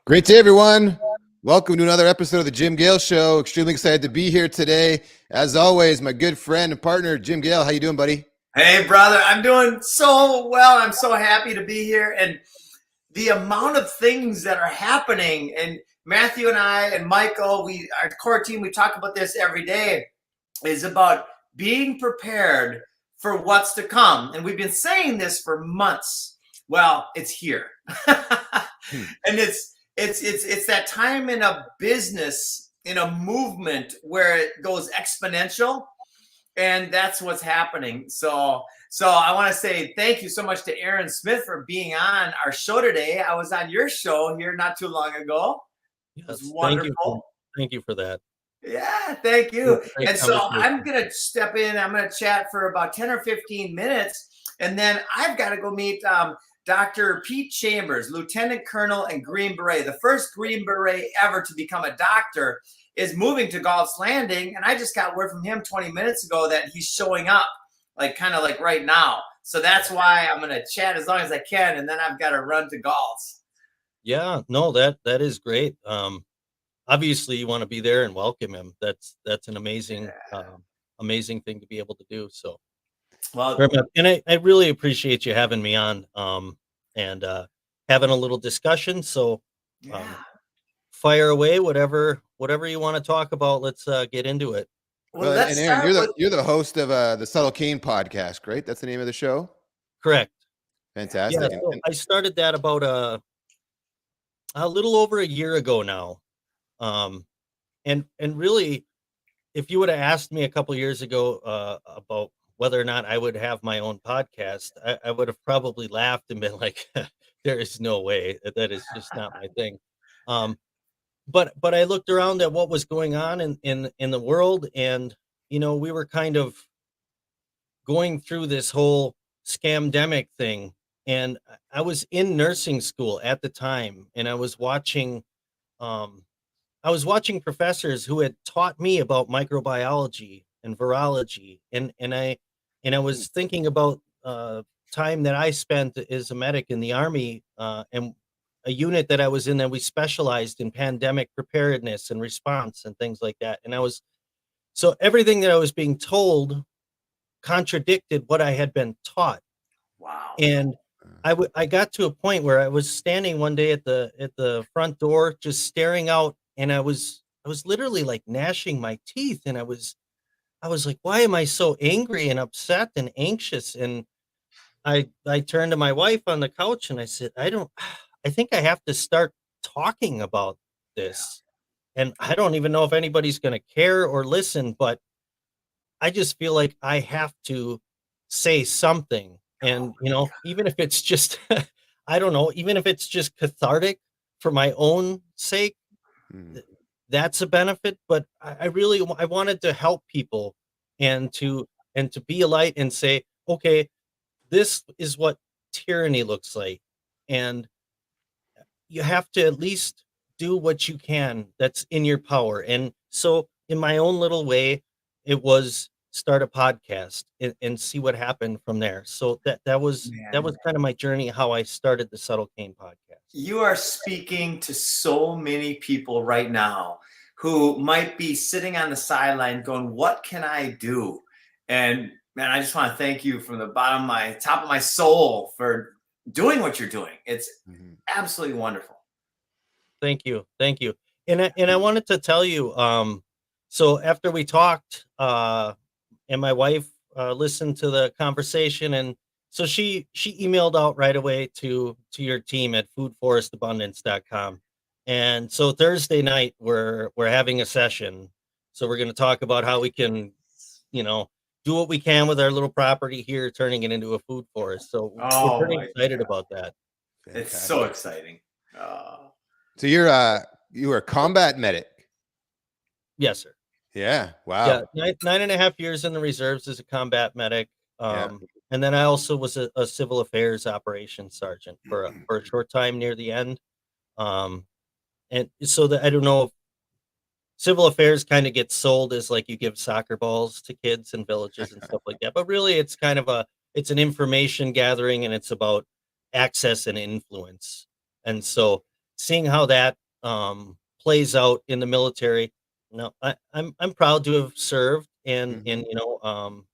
Great day, everyone. Welcome to another episode of the Jim Gale Show. Extremely excited to be here today. As always, my good friend and partner, Jim Gale. How you doing, buddy? Hey, brother. I'm doing so well. I'm so happy to be here. And the amount of things that are happening, and Matthew and I and Michael, our core team, we talk about this every day, is about being prepared for what's to come. And we've been saying this for months. Well, it's here. And it's that time in a business, in a movement where it goes exponential, and that's what's happening. So I want to say thank you so much to Aaron Smith for being on our show today. I was on your show here not too long ago. It was wonderful. Thank you for that. Yeah, thank you. And so I'm going to step in. I'm going to chat for about 10 or 15 minutes, and then I've got to go meet Dr. Pete Chambers, Lieutenant Colonel and Green Beret. The first Green Beret ever to become a doctor is moving to Galt's Landing. And I just got word from him 20 minutes ago that he's showing up, kind of right now. So that's why I'm going to chat as long as I can. And then I've got to run to Galt's. Yeah, no, that is great. Obviously you want to be there and welcome him. That's an amazing, amazing thing to be able to do. So, well, and I really appreciate you having me on, and having a little discussion. So, fire away, whatever you want to talk about. Let's get into it. Well, and Aaron, you're the host of the Subtle Cain podcast, right? That's the name of the show. Correct. Fantastic. Yeah, so I started that about a little over a year ago now, and really, if you would have asked me a couple years ago about whether or not I would have my own podcast, I would have probably laughed and been like, "There is no way. That is just not my thing." But I looked around at what was going on in the world, and we were kind of going through this whole scamdemic thing, and I was in nursing school at the time, and I was watching professors who had taught me about microbiology and virology, and I was thinking about time that I spent as a medic in the Army, and a unit that I was in that we specialized in pandemic preparedness and response and things like that. And so everything that I was being told contradicted what I had been taught. Wow. And I got to a point where I was standing one day at the front door, just staring out, and I was literally gnashing my teeth. And I was like, why am I so angry and upset and anxious? And I turned to my wife on the couch and I said, I think I have to start talking about this. And I don't even know if anybody's going to care or listen, but I just feel like I have to say something. And, even if it's just, I don't know, even if it's just cathartic for my own sake, that's a benefit. But I wanted to help people and to be a light and say, okay, this is what tyranny looks like. And you have to at least do what you can that's in your power. And so in my own little way, it was start a podcast and see what happened from there. So that was kind of my journey, how I started the Subtle Cain podcast. You are speaking to so many people right now who might be sitting on the sideline going, what can I do? And man, I just want to thank you from the top of my soul for doing what you're doing. It's absolutely wonderful. Thank you. And I wanted to tell you, so after we talked, and my wife listened to the conversation, and so she emailed out right away to your team at foodforestabundance.com. And so Thursday night we're having a session. So we're going to talk about how we can, do what we can with our little property here, turning it into a food forest. So we're pretty excited about that. It's so exciting. So you were a combat medic? Yes, sir. Yeah. Wow. Yeah, 9.5 years in the reserves as a combat medic. And then I also was a civil affairs operations sergeant for a short time near the end. And so I don't know if civil affairs kind of gets sold as you give soccer balls to kids in villages and stuff like that. But really it's kind of it's an information gathering, and it's about access and influence. And so seeing how that plays out in the military. No, I'm proud to have served, and you know,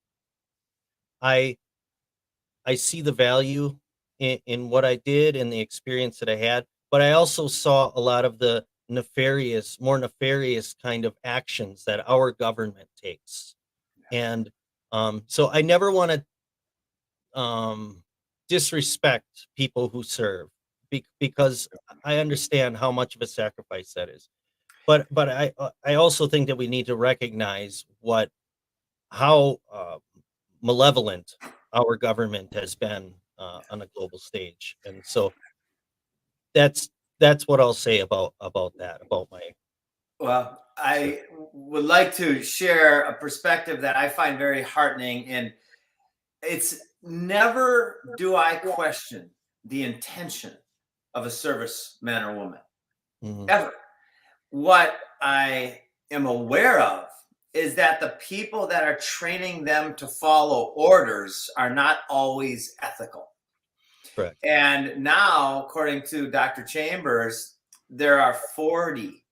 I see the value in what I did and the experience that I had, but I also saw a lot of the more nefarious kind of actions that our government takes. And so I never want to disrespect people who serve, because I understand how much of a sacrifice that is. But I also think that we need to recognize how malevolent our government has been on a global stage. And so that's what I'll say about that, about my. Well, I would like to share a perspective that I find very heartening, and it's never do I question the intention of a serviceman or woman, Mhm. ever. What I am aware of is that the people that are training them to follow orders are not always ethical. Correct. And now, according to Dr. Chambers, there are 40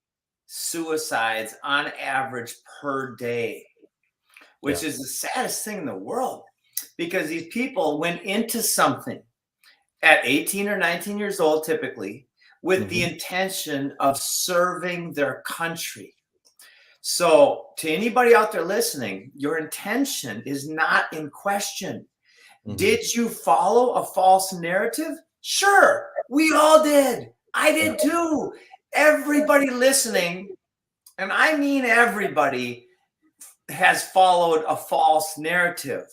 suicides on average per day, which is the saddest thing in the world, because these people went into something at 18 or 19 years old, typically, with the intention of serving their country. So, to anybody out there listening, your intention is not in question. Did you follow a false narrative? Sure, we all did. I did too. Everybody listening, and I mean everybody, has followed a false narrative.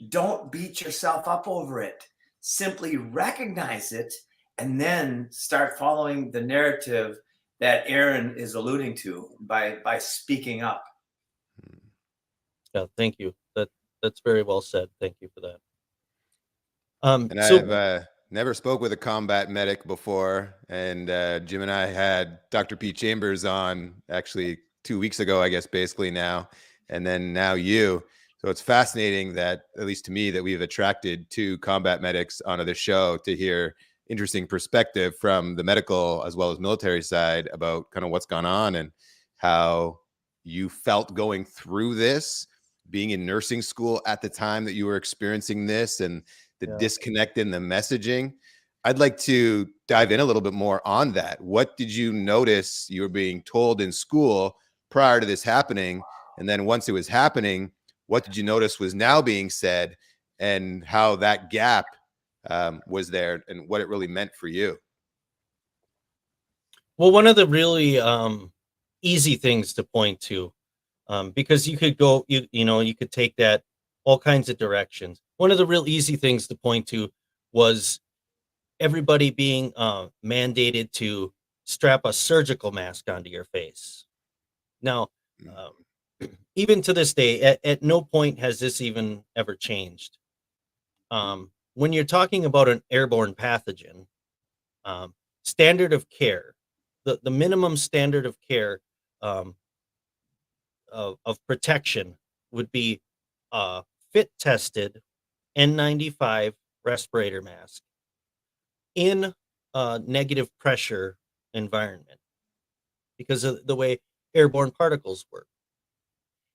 Don't beat yourself up over it. Simply recognize it and then start following the narrative that Aaron is alluding to by speaking up. Yeah, thank you. That's very well said. Thank you for that. And So I've never spoke with a combat medic before, and Jim and I had Dr. Pete Chambers on actually 2 weeks ago, I guess, basically now, and then now you. So it's fascinating that, at least to me, that we've attracted two combat medics onto the show to hear interesting perspective from the medical as well as military side about kind of what's gone on and how you felt going through this, being in nursing school at the time that you were experiencing this, and the disconnect in the messaging. I'd like to dive in a little bit more on that. What did you notice you were being told in school prior to this happening? And then once it was happening, what did you notice was now being said, and how that gap was there and what it really meant for you? Well, one of the really easy things to point to, because you could go, you could take that all kinds of directions. One of the real easy things to point to was everybody being mandated to strap a surgical mask onto your face. Now, even to this day, at no point has this even ever changed. When you're talking about an airborne pathogen, standard of care, the minimum standard of care of protection would be fit tested N95 respirator mask in a negative pressure environment because of the way airborne particles work.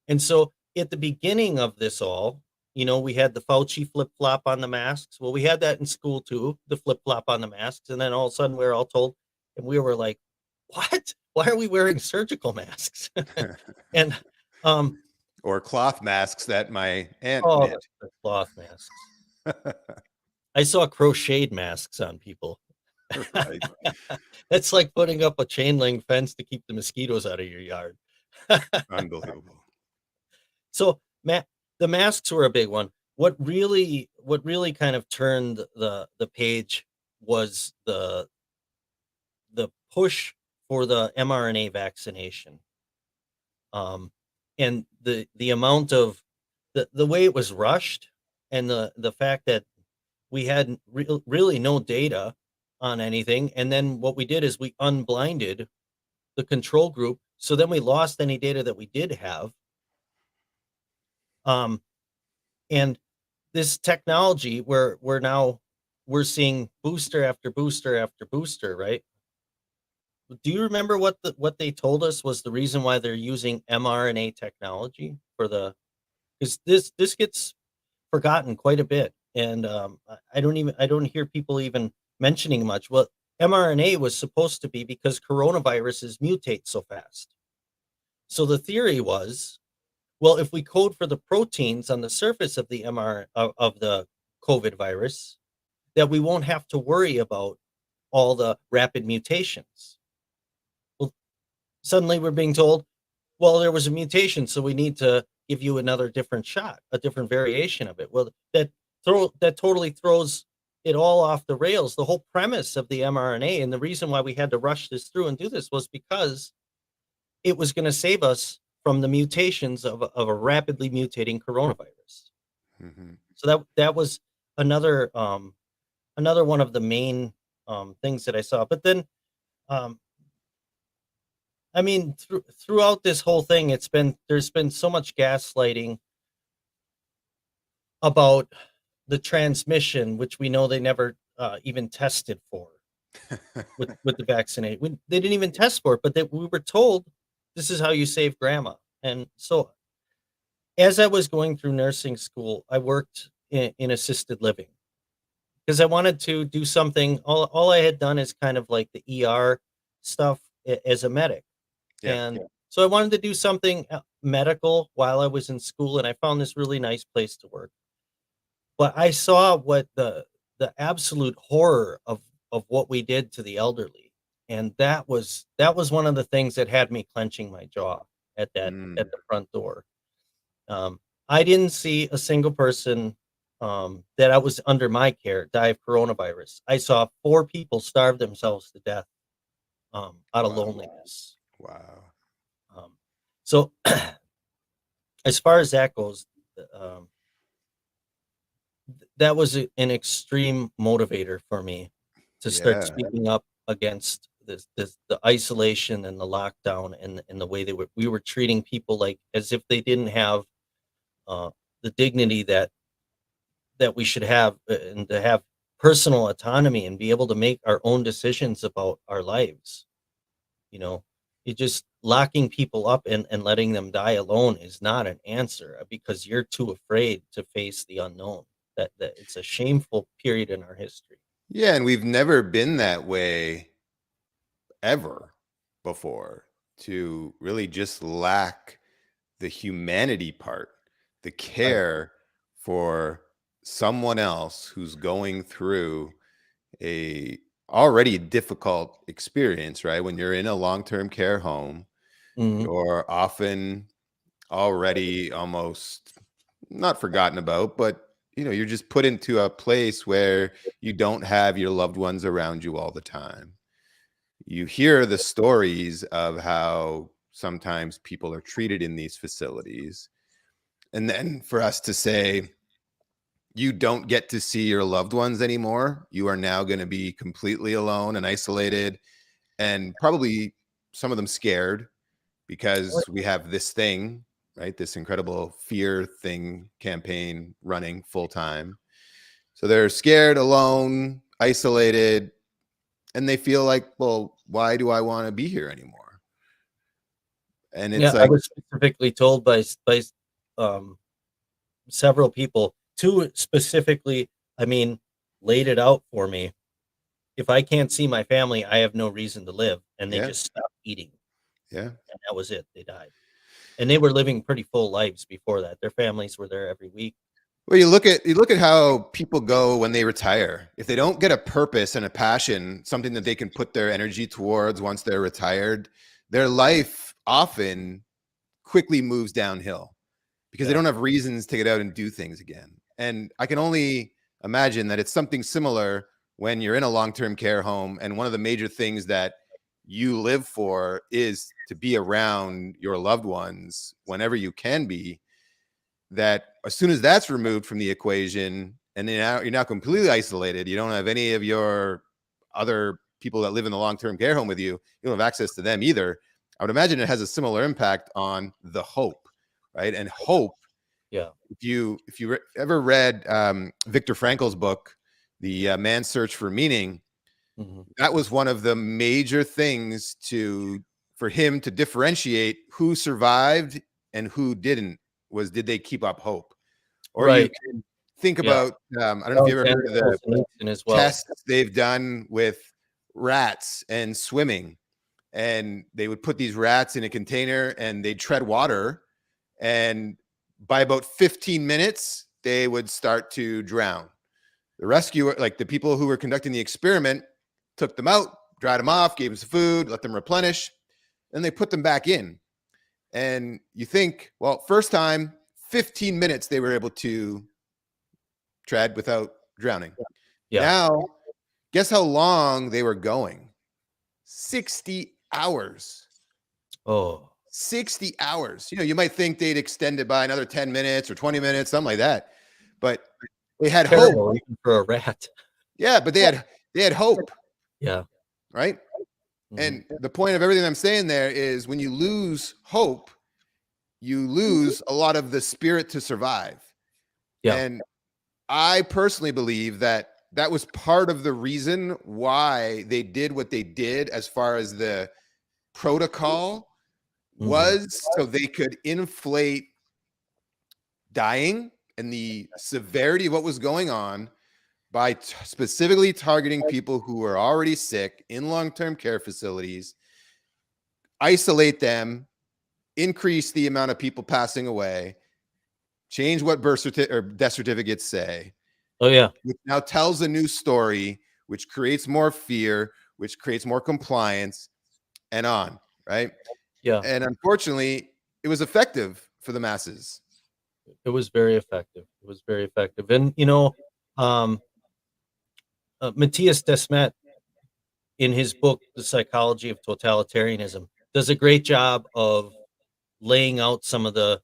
And so at the beginning of this all, we had the Fauci flip-flop on the masks. Well, we had that in school too, the flip-flop on the masks. And then all of a sudden we were all told, and we were like, what? Why are we wearing surgical masks? And or cloth masks that my aunt the did. cloth masks. I saw crocheted masks on people. Right. That's like putting up a chain link fence to keep the mosquitoes out of your yard. Unbelievable. So, the masks were a big one. What really kind of turned the page was the push for the mRNA vaccination. And the amount of the way it was rushed, and the fact that we had really no data on anything. And then what we did is we unblinded the control group. So then we lost any data that we did have. And this technology where we're seeing booster after booster after booster, right? Do you remember what they told us was the reason why they're using mRNA technology for the? Because this gets forgotten quite a bit, and I don't hear people even mentioning much. Well, mRNA was supposed to be because coronaviruses mutate so fast. So the theory was, well, if we code for the proteins on the surface of the of the COVID virus, that we won't have to worry about all the rapid mutations. Well, suddenly we're being told, well, there was a mutation, so we need to give you another different shot, a different variation of it. Well, that totally throws it all off the rails. The whole premise of the mRNA and the reason why we had to rush this through and do this was because it was going to save us from the mutations of a rapidly mutating coronavirus. Mm-hmm. So that was another another one of the main things that I saw. But then, I mean, throughout this whole thing, there's been so much gaslighting about the transmission, which we know they never even tested for with the vaccinate. They didn't even test for it, but we were told this is how you save grandma. And so, as I was going through nursing school, I worked in assisted living because I wanted to do something. All I had done is kind of like the ER stuff as a medic. And so I wanted to do something medical while I was in school, and I found this really nice place to work. But I saw what the absolute horror of what we did to the elderly, and that was one of the things that had me clenching my jaw at the front door. I didn't see a single person that I was under my care die of coronavirus. I saw 4 people starve themselves to death out of loneliness. Wow. So as far as that goes, that was an extreme motivator for me to start speaking up against the isolation and the lockdown and the way we were treating people like as if they didn't have the dignity that we should have, and to have personal autonomy and be able to make our own decisions about our lives. You just locking people up and letting them die alone is not an answer because you're too afraid to face the unknown. That it's a shameful period in our history. Yeah, and we've never been that way ever before, to really just lack the humanity part, the care for someone else who's going through a already difficult experience, right? When you're in a long-term care home, you're often already almost not forgotten about, but you're just put into a place where you don't have your loved ones around you all the time. You hear the stories of how sometimes people are treated in these facilities. And then for us to say, you don't get to see your loved ones anymore. You are now going to be completely alone and isolated, and probably some of them scared because we have this thing, right? This incredible fear thing campaign running full time. So they're scared, alone, isolated, and they feel like, well, why do I want to be here anymore? And it's I was specifically told by several people, 2 specifically, laid it out for me. If I can't see my family, I have no reason to live. And they just stopped eating. Yeah. And that was it. They died. And they were living pretty full lives before that. Their families were there every week. Well, you look at how people go when they retire. If they don't get a purpose and a passion, something that they can put their energy towards once they're retired, their life often quickly moves downhill because they don't have reasons to get out and do things again. And I can only imagine that it's something similar when you're in a long-term care home, and one of the major things that you live for is to be around your loved ones whenever you can be. That as soon as that's removed from the equation, and then you're now completely isolated, you don't have any of your other people that live in the long-term care home with you, you don't have access to them either. I would imagine it has a similar impact on the hope, right? And hope, if you ever read Viktor Frankl's book, The Man's Search for Meaning, Mhm. That was one of the major things for him to differentiate who survived and who didn't, was did they keep up hope? Or you Right. can think Yeah. about, I don't know if you ever heard of the Solzhenitsyn as well. tests they've done with rats and swimming. And they would put these rats in a container and they'd tread water. And by about 15 minutes, they would start to drown. The rescuer, like the people who were conducting the experiment, took them out, dried them off, gave them some food, let them replenish, and they put them back in. And you think, well, first time, 15 minutes they were able to tread without drowning. Yeah. Now, guess how long they were going? 60 hours. Oh, 60 hours. You might think they'd extend it by another 10 minutes or 20 minutes, something like that. But they had terrible, hope. even for a rat. Yeah, but they had hope, Yeah. right? Mhm. And the point of everything I'm saying there is when you lose hope, you lose a lot of the spirit to survive. Yeah. And I personally believe that was part of the reason why they did what they did as far as the protocol was, so they could inflate dying and the severity of what was going on by specifically targeting people who were already sick in long-term care facilities, isolate them, increase the amount of people passing away, change what birth certificate or death certificates say. Oh yeah. Which now tells a new story, which creates more fear, which creates more compliance, and on, right? Yeah. And unfortunately, it was effective for the masses. It was very effective. It was very effective. And Matthias Desmet, in his book The Psychology of Totalitarianism, does a great job of laying out some of the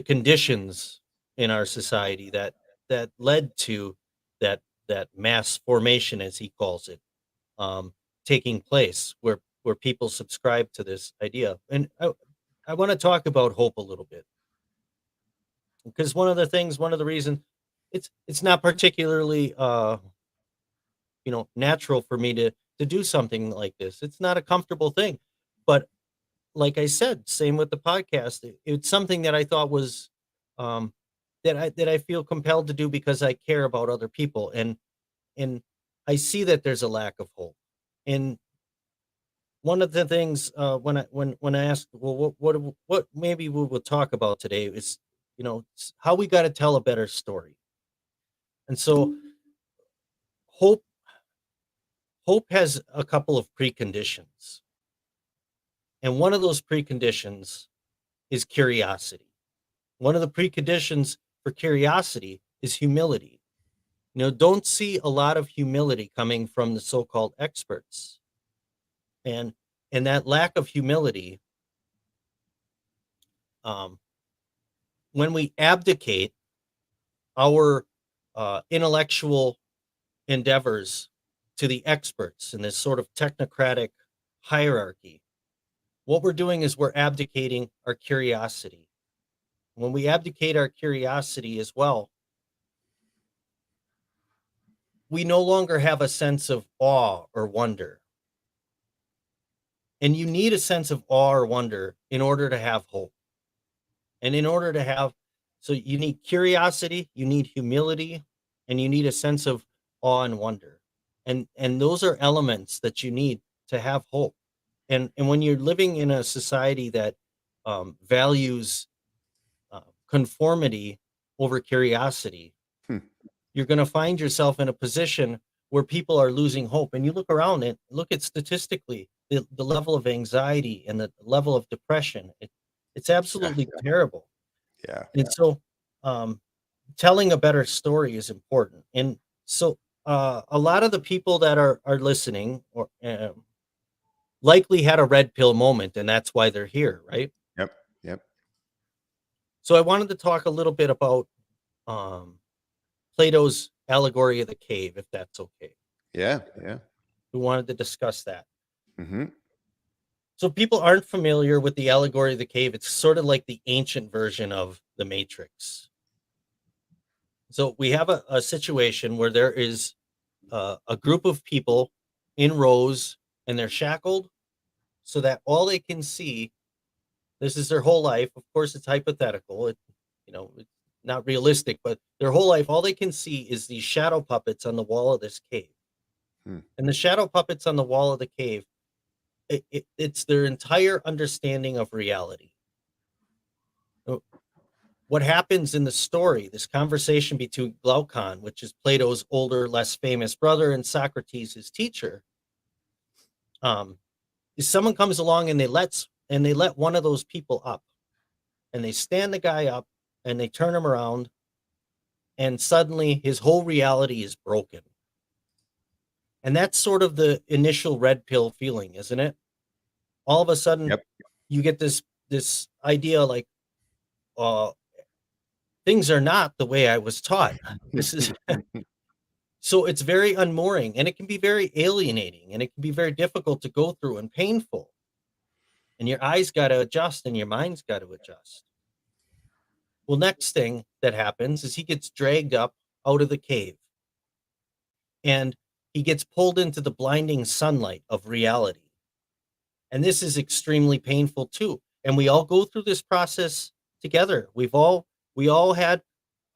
conditions in our society that led to that mass formation, as he calls it, taking place, where people subscribe to this idea. And I want to talk about hope a little bit, because one of the reasons it's not particularly natural for me to do something like this. It's not a comfortable thing, but like I said, same with the podcast. It's something that I thought was that I feel compelled to do because I care about other people, and I see that there's a lack of hope. And one of the things, when I asked, well, what maybe we will talk about today is, it's how we got to tell a better story. And so hope has a couple of preconditions. And one of those preconditions is curiosity. One of the preconditions for curiosity is humility. Don't see a lot of humility coming from the so-called experts. And that lack of humility, when we abdicate our intellectual endeavors to the experts in this sort of technocratic hierarchy, what we're doing is we're abdicating our curiosity. When we abdicate our curiosity as well, we no longer have a sense of awe or wonder. And you need a sense of awe or wonder in order to have hope. And so you need curiosity, you need humility, and you need a sense of awe and wonder. And those are elements that you need to have hope. And when you're living in a society that values conformity over curiosity, you're going to find yourself in a position where people are losing hope. And you look around and look at statistically the level of anxiety and the level of depression. It's absolutely terrible. Yeah. And so telling a better story is important. And so a lot of the people that are listening or likely had a red pill moment, and that's why they're here, right? Yep. So I wanted to talk a little bit about Plato's allegory of the cave, if that's okay. Yeah. We wanted to discuss that. Mm-hmm. So people aren't familiar with the allegory of the cave. It's sort of like the ancient version of the Matrix. So we have a situation where there is a group of people in rows, and they're shackled so that all they can see, this is their whole life. Of course, it's hypothetical. It's not realistic, but their whole life, all they can see is these shadow puppets on the wall of this cave. And the shadow puppets on the wall of the cave, it's their entire understanding of reality. What happens in the story, this conversation between Glaucon, which is Plato's older, less famous brother, and Socrates, his teacher, is someone comes along and they let one of those people up, and they stand the guy up and they turn him around, and suddenly his whole reality is broken. And that's sort of the initial red pill feeling, isn't it? All of a sudden, you get this idea like, things are not the way I was taught. This is so it's very unmooring, and it can be very alienating, and it can be very difficult to go through and painful. And your eyes got to adjust, and your mind's got to adjust. Well, next thing that happens is he gets dragged up out of the cave, and he gets pulled into the blinding sunlight of reality. And this is extremely painful too. And we all go through this process together. We all had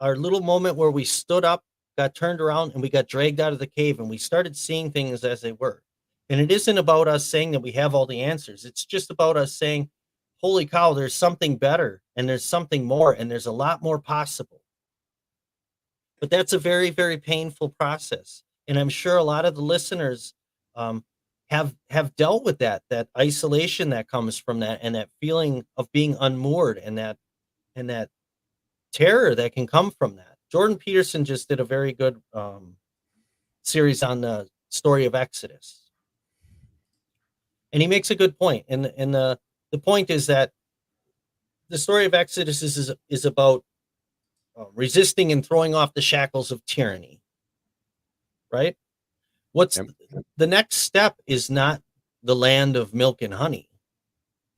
our little moment where we stood up, got turned around, and we got dragged out of the cave, and we started seeing things as they were. And it isn't about us saying that we have all the answers. It's just about us saying, holy cow, there's something better, and there's something more, and there's a lot more possible. But that's a very, very painful process. And I'm sure a lot of the listeners have dealt with that isolation that comes from that, and that feeling of being unmoored, and that terror that can come from that. Jordan Peterson just did a very good series on the story of Exodus. And he makes a good point. And the point is that the story of Exodus is about resisting and throwing off the shackles of tyranny. Right? What's the next step is not the land of milk and honey.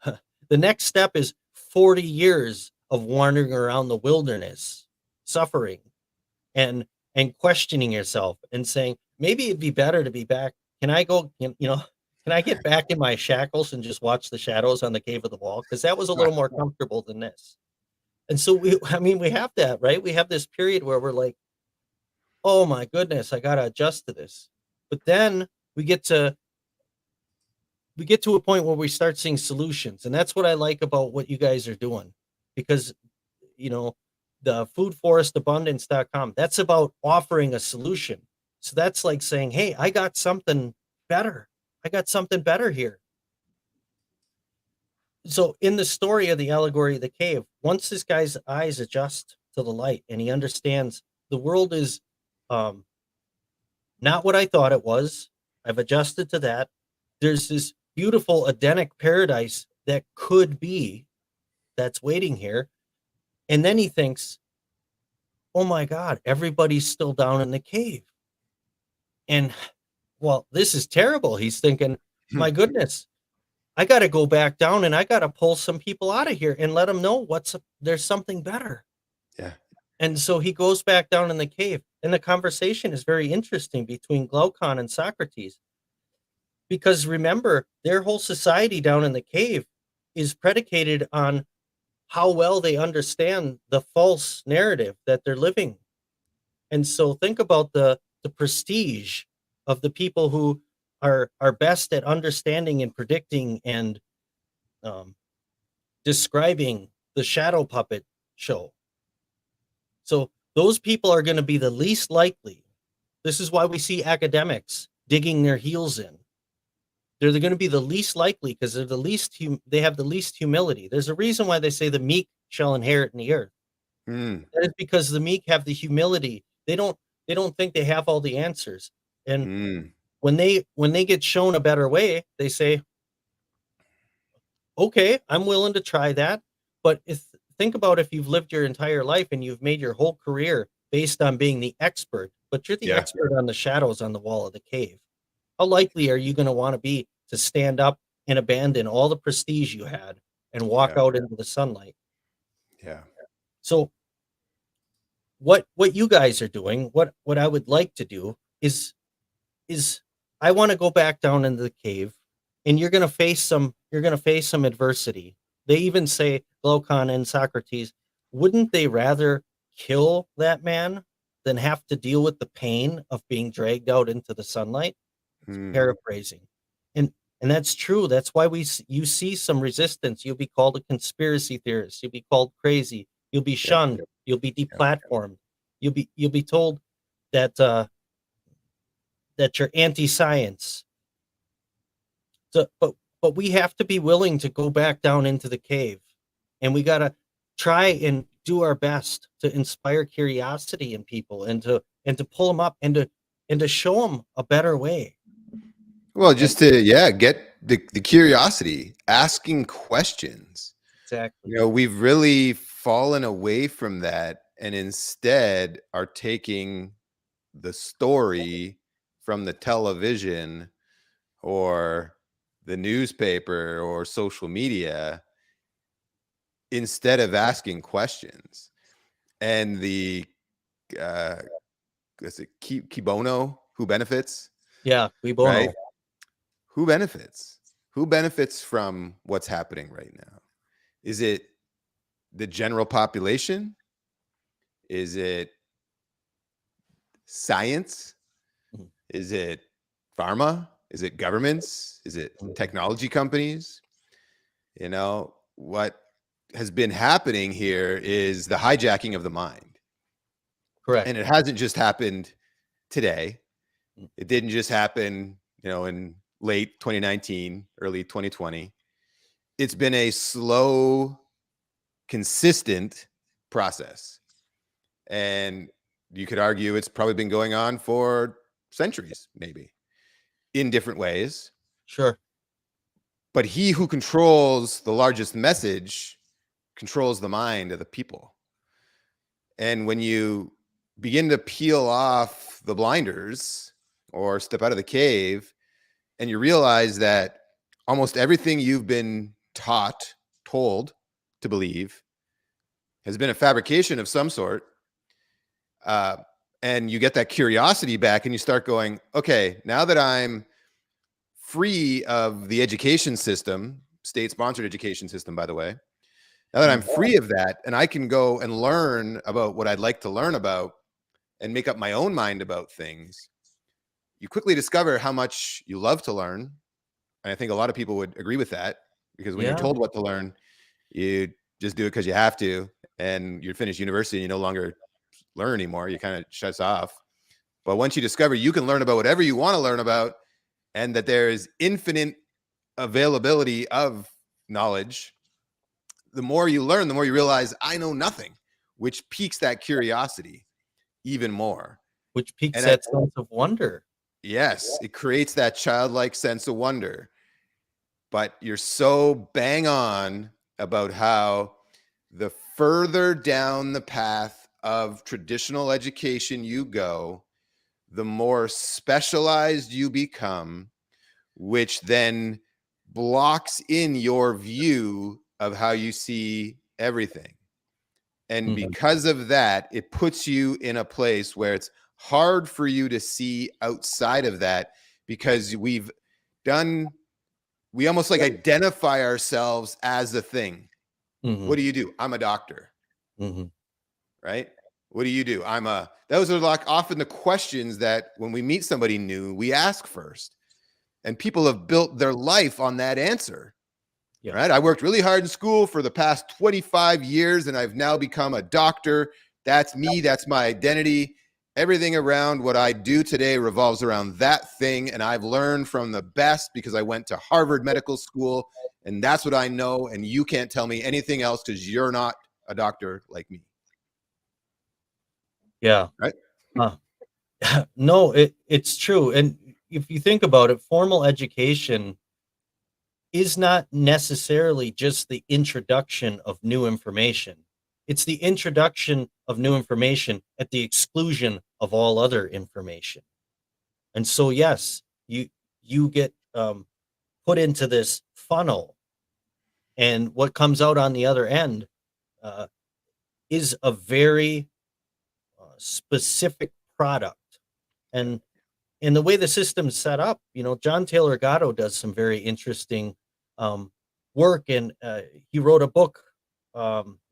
The next step is 40 years of wandering around the wilderness, suffering and questioning yourself and saying, maybe it'd be better to be back. Can I go, can I get back in my shackles and just watch the shadows on the cave of the wall? Because that was a little more comfortable than this. And so we have that, right? We have this period where we're like, oh my goodness, I got to adjust to this. But then we get to a point where we start seeing solutions. And that's what I like about what you guys are doing, because, the foodforestabundance.com, that's about offering a solution. So that's like saying, hey, I got something better. I got something better here. So in the story of the allegory of the cave, once this guy's eyes adjust to the light and he understands the world is not what I thought it was, I've adjusted to that. There's this beautiful Edenic paradise that could be, that's waiting here. And then he thinks, oh my God, everybody's still down in the cave. And well, this is terrible. He's thinking, my goodness, I got to go back down and I got to pull some people out of here and let them know there's something better. Yeah. And so he goes back down in the cave, and the conversation is very interesting between Glaucon and Socrates, because remember, their whole society down in the cave is predicated on how well they understand the false narrative that they're living. And so think about the prestige of the people who are best at understanding and predicting and describing the shadow puppet show. So those people are going to be the least likely. This is why we see academics digging their heels in. They're going to be the least likely because they're they have the least humility. There's a reason why they say the meek shall inherit in the earth. That is because the meek have the humility. They don't think they have all the answers. And when they get shown a better way, they say, okay, I'm willing to try that. But think about if you've lived your entire life and you've made your whole career based on being the expert, but you're the expert on the shadows on the wall of the cave. How likely are you going to want to be to stand up and abandon all the prestige you had and walk out into the sunlight? Yeah. So what you guys are doing, what I would like to do is is I want to go back down into the cave, and you're going to face some adversity. They even say, Glaucon and Socrates, wouldn't they rather kill that man than have to deal with the pain of being dragged out into the sunlight? Paraphrasing. And that's true. That's why you see some resistance. You'll be called a conspiracy theorist. You'll be called crazy. You'll be shunned. You'll be deplatformed. You'll be told that that you're anti-science. So, but we have to be willing to go back down into the cave, and we got to try and do our best to inspire curiosity in people, and to pull them up, and to show them a better way. Well, just to get the curiosity, asking questions. Exactly. You know, we've really fallen away from that, and instead are taking the story from the television or the newspaper or social media instead of asking questions. And the is it Kibono, who benefits? Yeah, we bono. Right? Who benefits? Who benefits from what's happening right now? Is it the general population? Is it science? Is it pharma? Is it governments? Is it technology companies? You know, what has been happening here is the hijacking of the mind. Correct. And it hasn't just happened today. It didn't just happen, you know, in late 2019, early 2020. It's been a slow, consistent process. And you could argue it's probably been going on for centuries, maybe, in different ways. Sure. But he who controls the largest message controls the mind of the people. And when you begin to peel off the blinders or step out of the cave, and you realize that almost everything you've been told to believe has been a fabrication of some sort, and you get that curiosity back, and you start going, okay, now that I'm free of the education system, state-sponsored education system, by the way, now that I'm free of that, and I can go and learn about what I'd like to learn about and make up my own mind about things, you quickly discover how much you love to learn. And I think a lot of people would agree with that, because when you're told what to learn, you just do it because you have to, and you're finished university and you no longer learn anymore. You kind of shuts off. But once you discover you can learn about whatever you want to learn about, and that there is infinite availability of knowledge, the more you learn, the more you realize I know nothing, which piques that curiosity even more. Which piques that sense of wonder. Yes, it creates that childlike sense of wonder. But you're so bang on about how the further down the path of traditional education you go, the more specialized you become, which then blocks in your view of how you see everything. And because of that, it puts you in a place where it's hard for you to see outside of that, because we almost like identify ourselves as a thing. What do you do? I'm a doctor. Right? What do you do? Those are like often the questions that when we meet somebody new, we ask first. And people have built their life on that answer. Yeah. Right? I worked really hard in school for the past 25 years, and I've now become a doctor. That's me. That's my identity. Everything around what I do today revolves around that thing. And I've learned from the best because I went to Harvard Medical School, and that's what I know. And you can't tell me anything else because you're not a doctor like me. Yeah. Right? No, it's true. And if you think about it, formal education is not necessarily just the introduction of new information. It's the introduction of new information at the exclusion of all other information. And so, yes, you get put into this funnel, and what comes out on the other end is a very specific product. And and the way the system's set up, John Taylor Gatto does some very interesting work, and he wrote a book,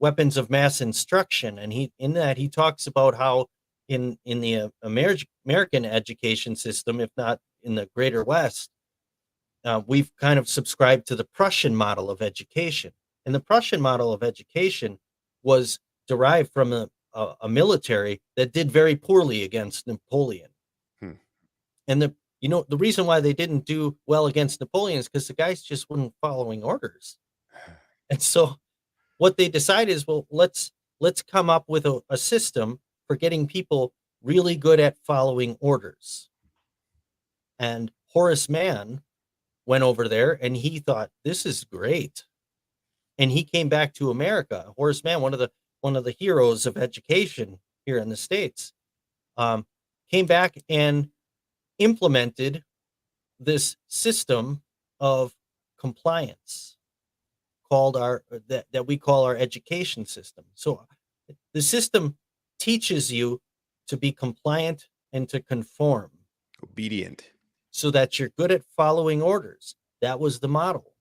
Weapons of Mass Instruction, and he talks about how in the American education system, if not in the greater West, we've kind of subscribed to the Prussian model of education. And the Prussian model of education was derived from a military that did very poorly against Napoleon. And the reason why they didn't do well against Napoleon is because the guys just weren't following orders. And so what they decided is, well, let's come up with a system for getting people really good at following orders. And Horace Mann went over there and he thought, this is great. And he came back to America. Horace Mann, one of the heroes of education here in the States, came back and implemented this system of compliance that we call our education system. So the system teaches you to be compliant and to conform, obedient, so that you're good at following orders. That was the model.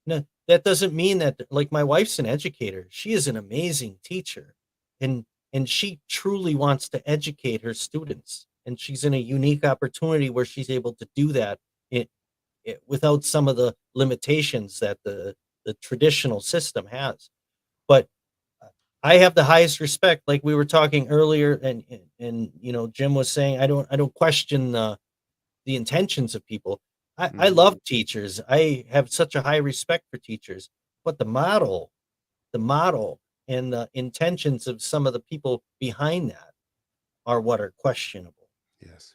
Now, that doesn't mean that, like, my wife's an educator. She is an amazing teacher, and she truly wants to educate her students. And she's in a unique opportunity where she's able to do that without some of the limitations that the traditional system has. But I have the highest respect, like we were talking earlier, and Jim was saying, I don't question the intentions of people. I love teachers. I have such a high respect for teachers, but the model and the intentions of some of the people behind that are what are questionable. Yes.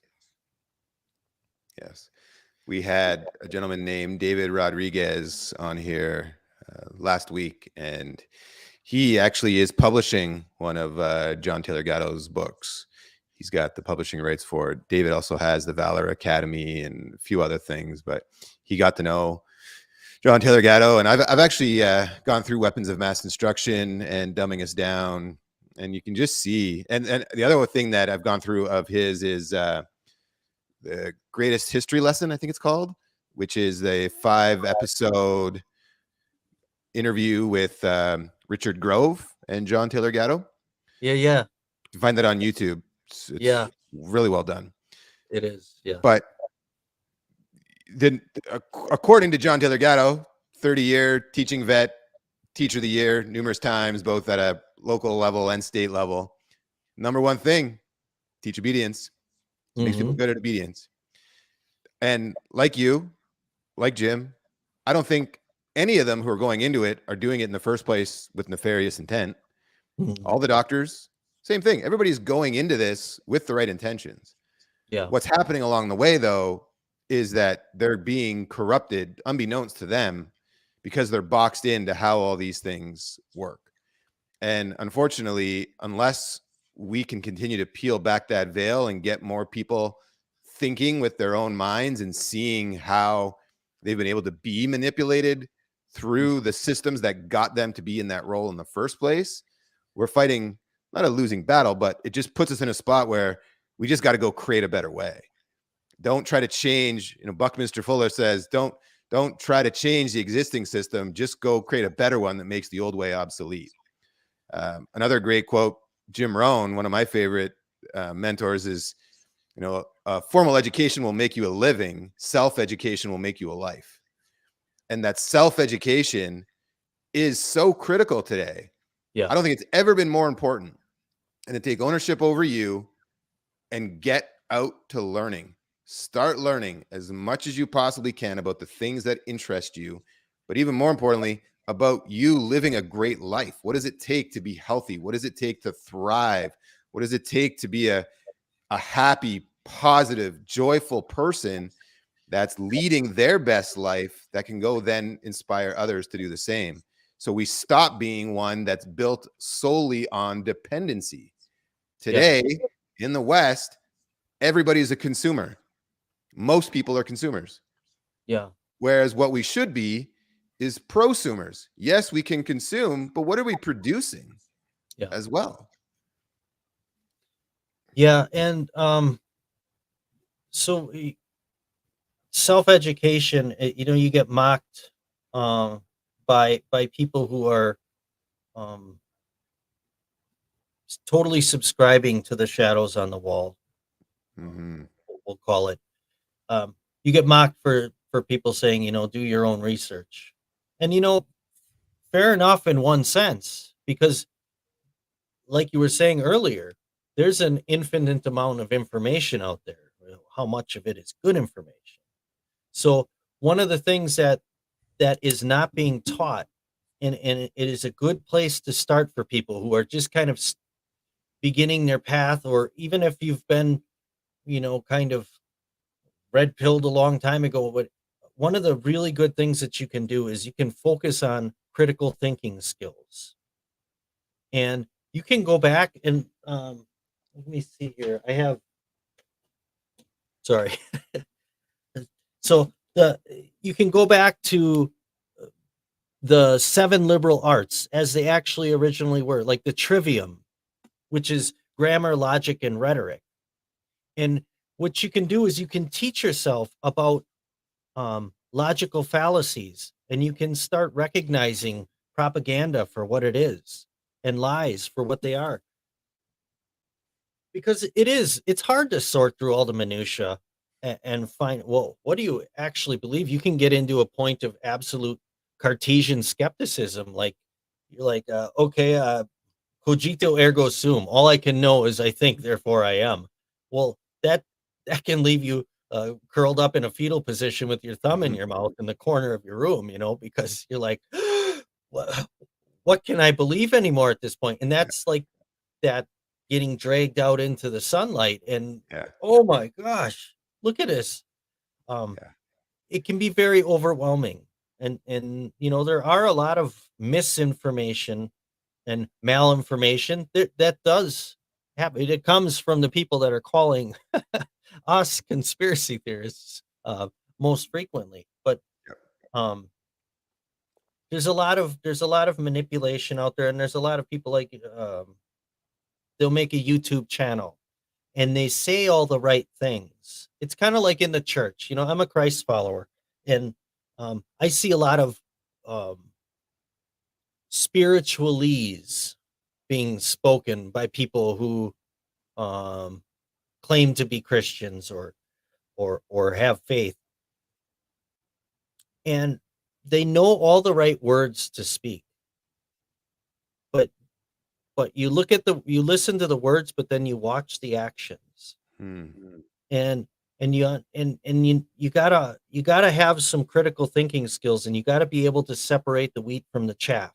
We had a gentleman named David Rodriguez on here last week, and he actually is publishing one of John Taylor Gatto's books. He's got the publishing rights for it. David also has the Valor Academy and a few other things, but he got to know John Taylor Gatto, and I've actually gone through Weapons of Mass Instruction and Dumbing Us Down, and you can just see. And the other thing that I've gone through of his is the Greatest History Lesson, I think it's called, which is a 5-episode interview with Richard Grove and John Taylor Gatto. Yeah. You can find that on YouTube. It's really well done. It is, yeah. But then, according to John Taylor Gatto, 30-year teaching vet, teacher of the year numerous times, both at a local level and state level, number one thing, teach obedience. Makes people good at obedience. And like you, like Jim, I don't think any of them who are going into it are doing it in the first place with nefarious intent. All the doctors, same thing. Everybody's going into this with the right intentions. Yeah. What's happening along the way, though, is that they're being corrupted unbeknownst to them because they're boxed into how all these things work. And unfortunately, unless we can continue to peel back that veil and get more people thinking with their own minds and seeing how they've been able to be manipulated through the systems that got them to be in that role in the first place, we're fighting not a losing battle, but it just puts us in a spot where we just got to go create a better way. Don't try to change. Buckminster Fuller says, don't try to change the existing system. Just go create a better one that makes the old way obsolete. Another great quote, Jim Rohn, one of my favorite mentors, is, formal education will make you a living. Self-education will make you a life. And that self-education is so critical today. Yeah. I don't think it's ever been more important than to take ownership over you and get out to learning. Start learning as much as you possibly can about the things that interest you, but even more importantly, about you living a great life. What does it take to be healthy? What does it take to thrive? What does it take to be a happy, positive, joyful person that's leading their best life that can go then inspire others to do the same? So we stop being one that's built solely on dependency. Today, in the West, everybody's a consumer. Most people are consumers. Yeah. Whereas what we should be is prosumers. Yes, we can consume, but what are we producing as well? Yeah. And so self-education, you get mocked by people who are totally subscribing to the shadows on the wall. Mm-hmm. We'll call it. You get mocked for people saying, do your own research. And, fair enough in one sense, because like you were saying earlier, there's an infinite amount of information out there. How much of it is good information? So one of the things that is not being taught, and it is a good place to start for people who are just kind of beginning their path, or even if you've been, kind of red pilled a long time ago, but one of the really good things that you can do is you can focus on critical thinking skills. And you can go back and let me see here. Sorry. So you can go back to the 7 liberal arts as they actually originally were, like the trivium, which is grammar, logic, and rhetoric. And what you can do is you can teach yourself about logical fallacies, and you can start recognizing propaganda for what it is and lies for what they are. Because it's hard to sort through all the minutia and find, well, what do you actually believe? You can get into a point of absolute Cartesian skepticism. Like, you're like, okay, cogito ergo sum. All I can know is I think, therefore I am. Well, that can leave you curled up in a fetal position with your thumb in your mouth in the corner of your room, because you're like, what can I believe anymore at this point? And that's like that getting dragged out into the sunlight and oh my gosh, look at this. It can be very overwhelming. And there are a lot of misinformation and malinformation that does happen. It comes from the people that are calling us conspiracy theorists most frequently. But there's a lot of manipulation out there, and there's a lot of people like they'll make a YouTube channel and they say all the right things. It's kind of like in the church. I'm a Christ follower, and I see a lot of spiritualese being spoken by people who claim to be Christians or have faith, and they know all the right words to speak, but you listen to the words, but then you watch the actions. And you gotta have some critical thinking skills, and you gotta be able to separate the wheat from the chaff,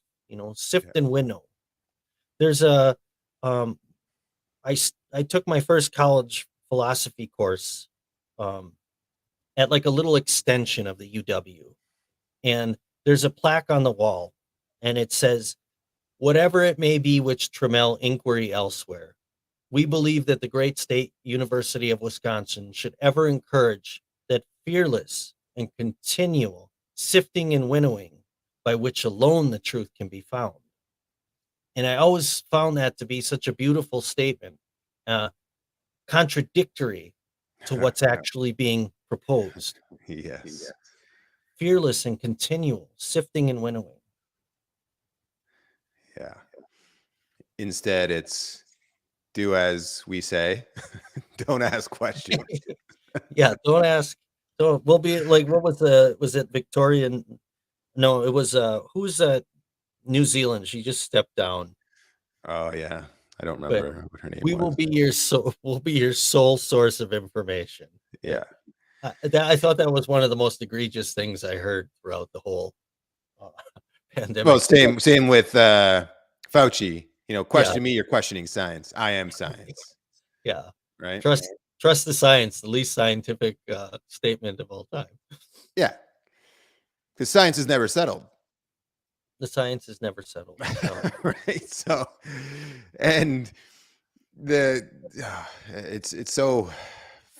sift and winnow. There's I took my first college philosophy course at like a little extension of the UW, and there's a plaque on the wall, and it says, "Whatever it may be which trammel inquiry elsewhere, we believe that the great state University of Wisconsin should ever encourage that fearless and continual sifting and winnowing by which alone the truth can be found." And I always found that to be such a beautiful statement, contradictory to what's actually being proposed. Yes. Fearless and continual sifting and winnowing. Yeah. Instead, it's do as we say. Don't ask questions. Yeah, don't ask. So we'll be like, what was it Victorian? No, it was who's that New Zealand? She just stepped down. Oh yeah. I don't remember what her name We was. will be your sole source of information. Yeah. I thought that was one of the most egregious things I heard throughout the whole pandemic. Well, same with Fauci. Question me, you're questioning science. I am science. Yeah. Right. Trust the science, the least scientific statement of all time. Yeah. Because science is never settled. The science is never settled. No. Right. So, and it's so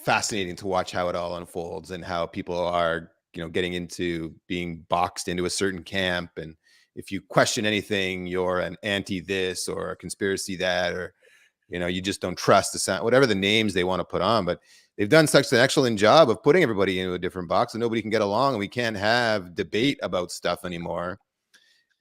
fascinating to watch how it all unfolds and how people are, getting into being boxed into a certain camp. And if you question anything, you're an anti this or a conspiracy that, or, you just don't trust the science, whatever the names they want to put on. But they've done such an excellent job of putting everybody into a different box and nobody can get along and we can't have debate about stuff anymore.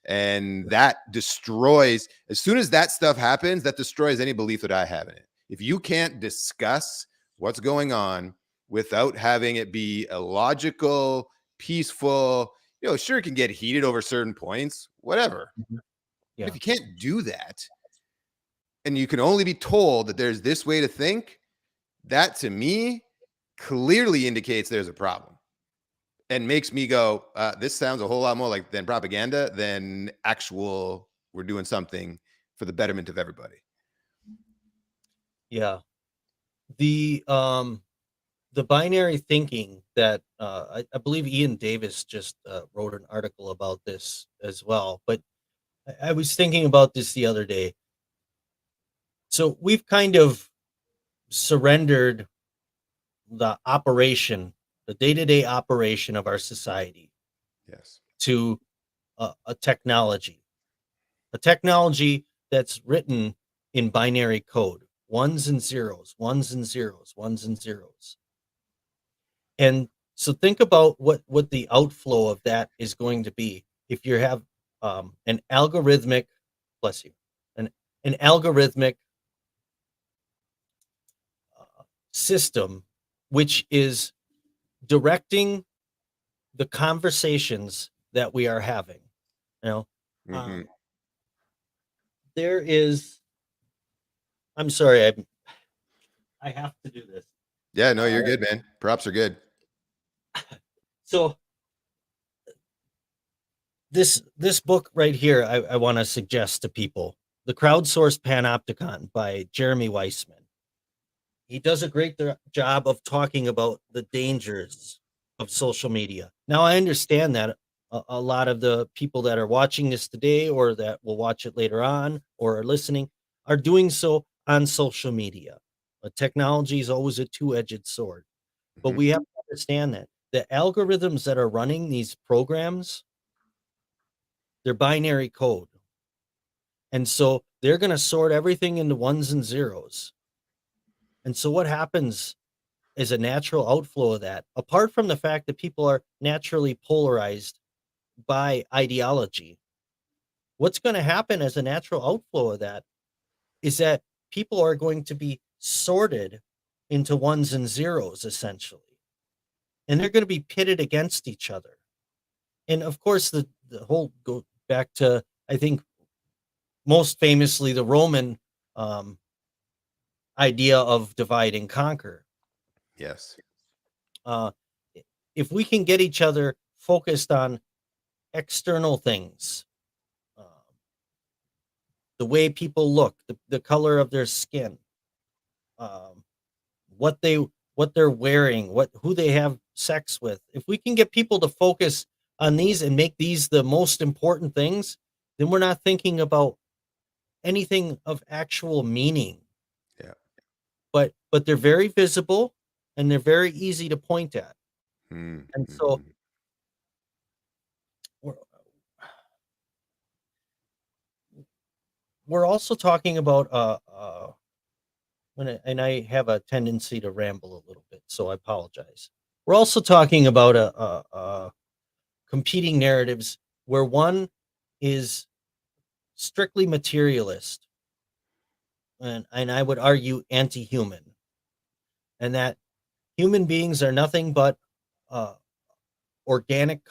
And that destroys, as soon as that stuff happens, that destroys any belief that I have in it. If you can't discuss what's going on without having it be a logical, peaceful, sure, it can get heated over certain points, whatever. Yeah. But if you can't do that, and you can only be told that there's this way to think, that to me clearly indicates there's a problem. And makes me go, this sounds a whole lot more like than propaganda than actual, we're doing something for the betterment of everybody. Yeah. The binary thinking that I believe Ian Davis just wrote an article about this as well. But I was thinking about this the other day. So we've kind of surrendered the operation, the day-to-day operation of our society, Yes, to a technology that's written in binary code, ones and zeros, ones and zeros, ones and zeros. And so think about what the outflow of that is going to be if you have an algorithmic, bless you, an algorithmic system which is directing the conversations that we are having. There is, I'm sorry, I have to do this. Yeah, no, you're good, man. Props are good. So this book right here, I want to suggest to people, The Crowdsourced Panopticon by Jeremy Weissman. He does a great job of talking about the dangers of social media. Now, I understand that a lot of the people that are watching this today or that will watch it later on or are listening are doing so on social media. Technology is always a two-edged sword. But we have to understand that the algorithms that are running these programs, they're binary code. And so they're going to sort everything into ones and zeros. And so what happens is a natural outflow of that, apart from the fact that people are naturally polarized by ideology. What's going to happen as a natural outflow of that is that people are going to be sorted into ones and zeros, essentially. And they're going to be pitted against each other. And of course, the whole go back to, I think, most famously, the Roman idea of divide and conquer. Yes. If we can get each other focused on external things, the way people look, the color of their skin, what they're wearing, who they have sex with. If we can get people to focus on these and make these the most important things, then we're not thinking about anything of actual meaning. Yeah. But they're very visible and they're very easy to point at. And so we're also talking about and I have a tendency to ramble a little bit, so I apologize. We're also talking about competing narratives where one is strictly materialist and I would argue anti-human, and that human beings are nothing but organic.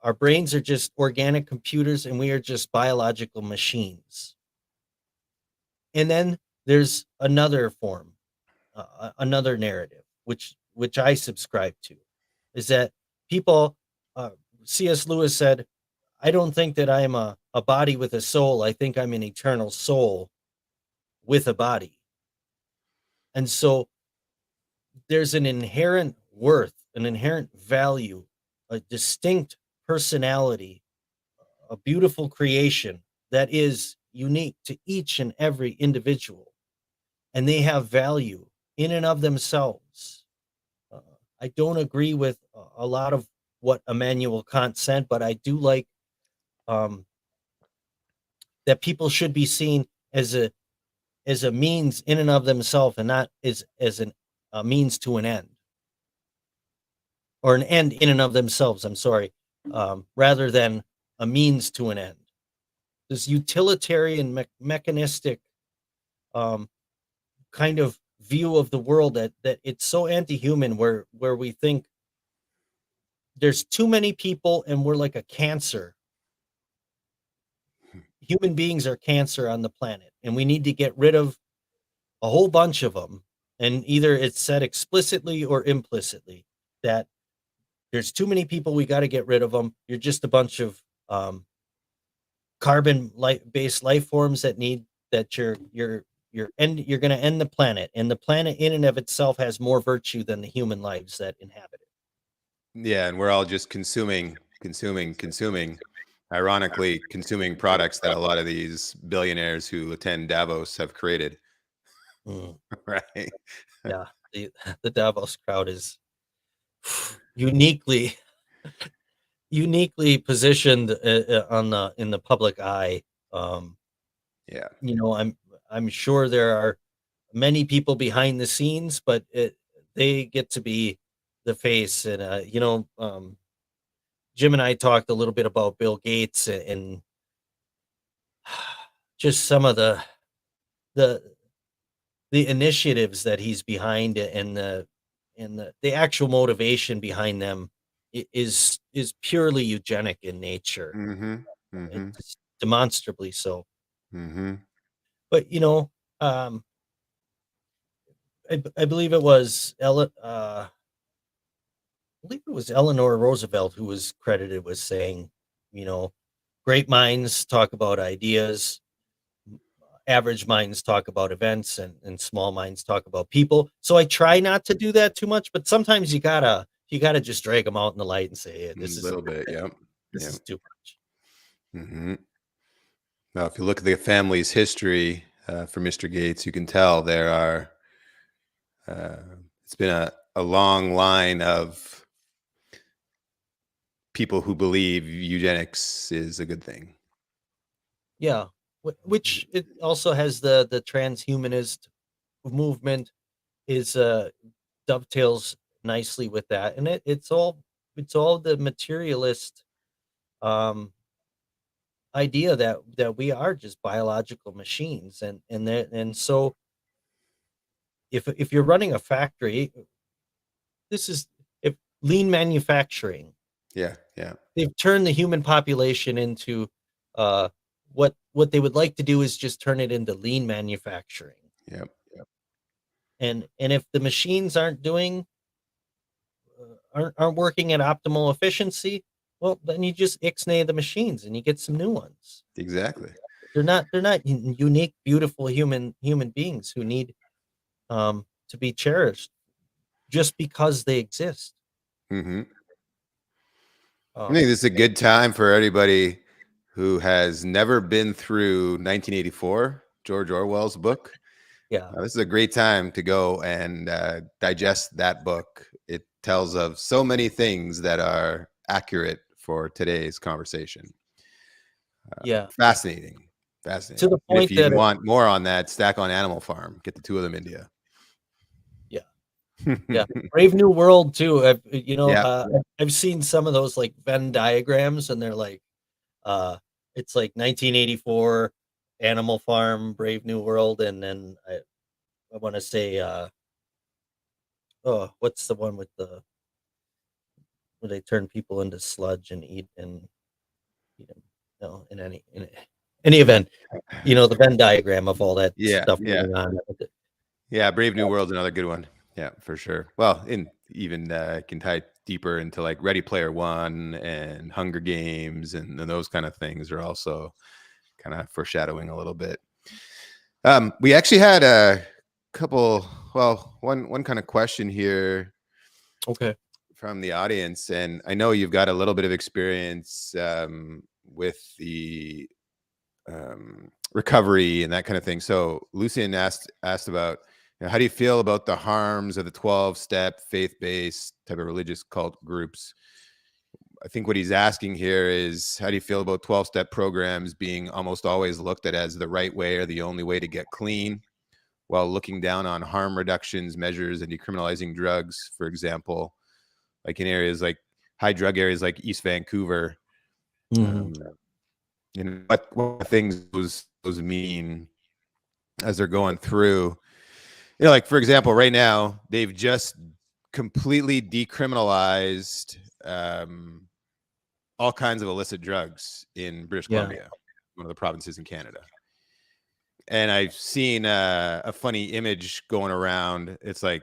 Our brains are just organic computers, and we are just biological machines. And then there's another form, another narrative, which I subscribe to, is that people. C.S. Lewis said, "I don't think that I am a body with a soul. I think I'm an eternal soul with a body." And so there's an inherent worth, an inherent value, a distinct personality, a beautiful creation that is unique to each and every individual. And they have value in and of themselves. I don't agree with a lot of what Immanuel Kant said, but I do like that people should be seen as a means in and of themselves and not as an a means to an end, or an end in and of themselves. I'm sorry, rather than a means to an end. This utilitarian, mechanistic kind of view of the world that it's so anti-human, where we think there's too many people and we're like a cancer. Human beings are cancer on the planet, and we need to get rid of a whole bunch of them. And either it's said explicitly or implicitly that there's too many people, we got to get rid of them. You're just a bunch of carbon-based life forms that you're going to end the planet, and the planet in and of itself has more virtue than the human lives that inhabit it. Yeah, and we're all just consuming, ironically consuming products that a lot of these billionaires who attend Davos have created. Right. Yeah, the Davos crowd is uniquely positioned in the public eye. Yeah. I'm sure there are many people behind the scenes, but they get to be the face. And Jim and I talked a little bit about Bill Gates and just some of the initiatives that he's behind, and the actual motivation behind them is purely eugenic in nature. It's demonstrably so. But I believe it was Eleanor Roosevelt who was credited with saying, great minds talk about ideas, average minds talk about events, and small minds talk about people. So I try not to do that too much, but sometimes you gotta just drag them out in the light and say, hey, this is a little bit. Yeah. This is too much. Now, if you look at the family's history for Mr. Gates, you can tell there are, it's been a long line of people who believe eugenics is a good thing. Yeah, which it also has the transhumanist movement is dovetails nicely with that, and it's all the materialist idea that we are just biological machines, and so if you're running a factory, if lean manufacturing, they've turned the human population into what they would like to do is just turn it into lean manufacturing. And if the machines aren't working at optimal efficiency, well, then you just ixnay the machines and you get some new ones. Exactly. They're not unique, beautiful human beings who need to be cherished just because they exist. I think this is a good time for everybody who has never been through 1984, George Orwell's book. This is a great time to go and digest that book. It tells of so many things that are accurate for today's conversation. Fascinating. To the point if you want more on that, Stack on Animal Farm. Get the two of them into you. Brave New World too. I've seen some of those like Venn diagrams, and they're like, it's like 1984, Animal Farm, Brave New World, and then I want to say, what's the one with where they turn people into sludge and eat and in any event, the Venn diagram of all that stuff going on. Brave New World's another good one. Yeah, for sure. Well, even can tie deeper into like Ready Player One and Hunger Games and those kind of things are also kind of foreshadowing a little bit. We actually had a couple, one kind of question here. Okay. From the audience, and I know you've got a little bit of experience with the recovery and that kind of thing. So Lucian asked about, how do you feel about the harms of the 12-step faith-based type of religious cult groups? I think what he's asking here is, how do you feel about 12-step programs being almost always looked at as the right way or the only way to get clean? while looking down on harm reductions measures and decriminalizing drugs, for example, like in areas like high drug areas like East Vancouver. You know, what things those mean as they're going through. You know, like for example, right now they've just completely decriminalized all kinds of illicit drugs in British Columbia, one of the provinces in Canada. And I've seen a funny image going around. It's like